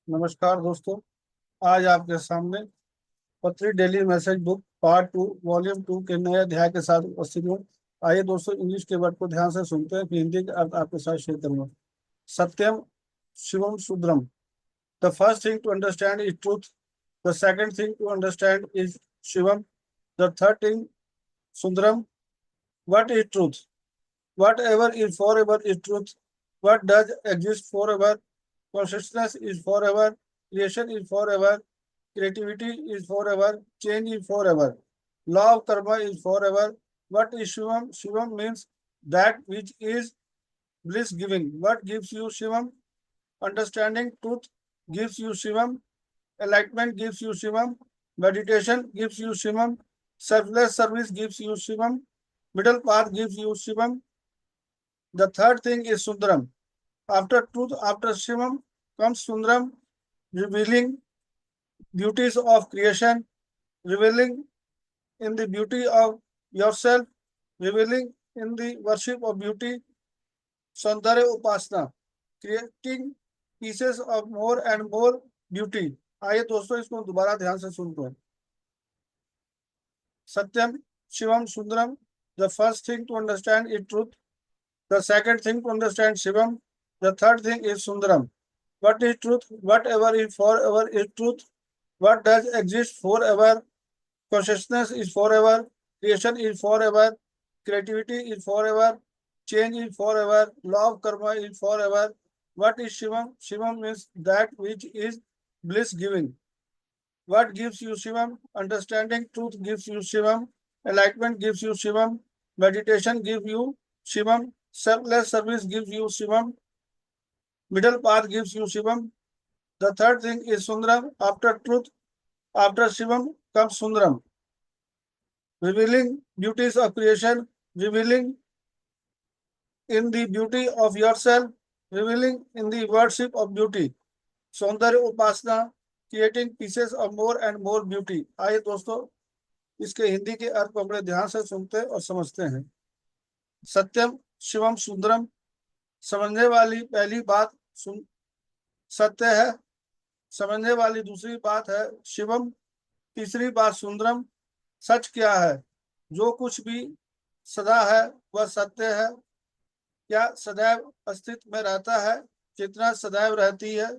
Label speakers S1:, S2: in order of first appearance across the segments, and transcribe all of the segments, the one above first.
S1: नमस्कार दोस्तों। आज आपके सामने पत्री daily message book part 2 volume 2 के नए अध्याय के साथ उपस्थित हूँ। आइए दोस्तों, इंग्लिश के वर्ड को ध्यान से सुनते हैं, फिर हिंदी के अर्थ आपके साथ शेयर करूंगा। Satyam Shivam Sundaram. The first thing to understand is truth. The second thing to understand is Shivam. The third thing Sundaram. What is truth? Whatever is forever is truth. What does exist forever? Consciousness is forever. Creation is forever. Creativity is forever. Change is forever. Law of karma is forever. What is Shivam? Shivam means that which is bliss giving. What gives you Shivam? Understanding truth gives you Shivam. Enlightenment gives you Shivam. Meditation gives you Shivam. Selfless service gives you Shivam. Middle path gives you Shivam. The third thing is Sundaram. After truth, after Shivam, comes Sundaram, revealing beauties of creation, revealing in the beauty of yourself, revealing in the worship of beauty, Saundarya Upasana, creating pieces of more and more beauty. आइए दोस्तों, इसको दोबारा ध्यान से सुनते हैं। सत्यम Shivam Sundaram. The first thing to understand is truth. The second thing to understand Shivam. The third thing is Sundaram. What is truth? Whatever is forever is truth. What does exist forever? Consciousness is forever. Creation is forever. Creativity is forever. Change is forever. Law of karma is forever. What is Shivam? Shivam means that which is bliss giving. What gives you Shivam? Understanding truth gives you Shivam. Enlightenment gives you Shivam. Meditation gives you Shivam. Selfless service gives you Shivam. Middle path gives you Shivam. The third thing is Sundaram. After truth, after Shivam comes Sundaram. Revealing beauties of creation, revealing in the beauty of yourself, revealing in the worship of beauty. सौंदर्य उपासना, creating pieces of more and more beauty. आइए दोस्तों, इसके हिंदी के अर्थ को बड़े ध्यान से सुनते और समझते हैं। सत्यम शिवम सुंदरम। समझने वाली पहली बात सत्य है। समझने वाली दूसरी बात है शिवम। तीसरी बात सुंदरम। सच क्या है? जो कुछ भी सदा है वह सत्य है। क्या सदैव अस्तित्व में रहता है? चेतना सदैव रहती है।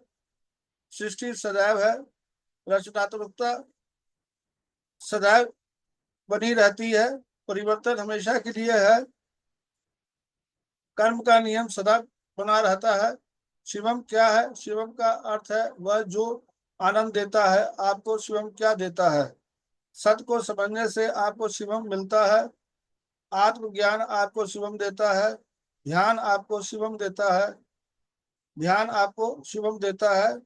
S1: सृष्टि सदैव है। रचनात्मकता सदैव बनी रहती है। परिवर्तन हमेशा के लिए है। कर्म का नियम सदा बना रहता है। शिवम क्या है? शिवम का अर्थ है वह जो आनंद देता है। आपको शिवम क्या देता है? सत्य को समझने से आपको शिवम मिलता है। आत्मज्ञान आपको शिवम देता है। ध्यान आपको शिवम देता है। ध्यान आपको शिवम देता है।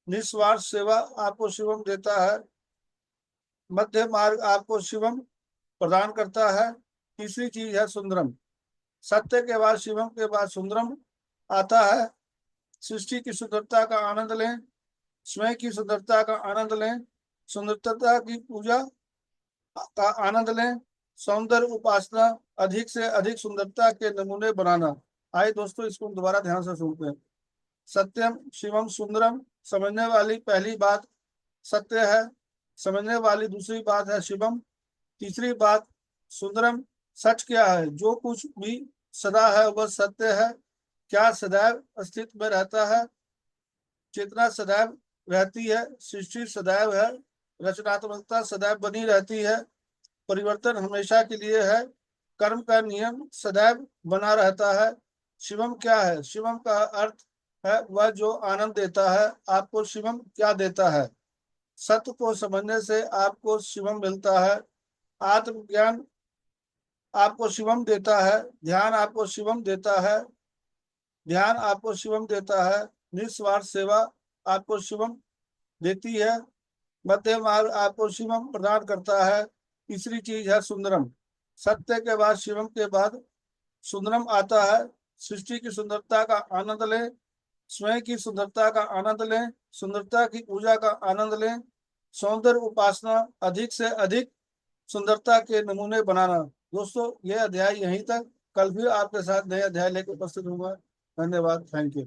S1: निस्वार्थ सेवा आपको शिवम देता है। मध्य मार्ग आपको शिवम प्रदान करता है। तीसरी चीज है सुंदरम। सत्य के बाद शिवम के बाद सुंदरम आता है। सृष्टि की सुंदरता का आनंद लें। स्वयं की सुंदरता का आनंद लें। सुंदरता की पूजा का आनंद लें। सौंदर्य उपासना, अधिक से अधिक सुंदरता के नमूने बनाना। आइए दोस्तों, इसको दोबारा ध्यान से सुनते हैं। सत्यम शिवम सुंदरम। समझने वाली पहली बात सत्य है। समझने वाली दूसरी बात है शिवम। तीसरी बात सुंदरम। सच क्या है? जो कुछ भी सदा है वह सत्य है। क्या सदैव अस्तित्व में रहता है? चेतना सदैव रहती है। सृष्टि सदैव है। रचनात्मकता सदैव बनी रहती है। परिवर्तन हमेशा के लिए है। कर्म का नियम सदैव बना रहता है। शिवम क्या है? शिवम का अर्थ है वह जो आनंद देता है। आपको शिवम क्या देता है? सत्य को समझने से आपको शिवम मिलता है। आत्मज्ञान आपको शिवम देता है। ध्यान आपको शिवम देता है। ध्यान आपको शिवम देता है। निस्वार्थ सेवा आपको शिवम देती है। मध्य मार्ग आपको शिवम प्रदान करता है। तीसरी चीज है सुंदरम। सत्य के बाद शिवम के बाद सुंदरम आता है। सृष्टि की सुंदरता का आनंद लें। स्वयं की सुंदरता का आनंद लें। सुंदरता की पूजा का आनंद लें। सौंदर्य उपासना, अधिक से अधिक सुंदरता के नमूने बनाना। दोस्तों, यह अध्याय यहीं तक। कल भी आपके साथ नए अध्याय लेकर उपस्थित होगा। धन्यवाद। Thank you.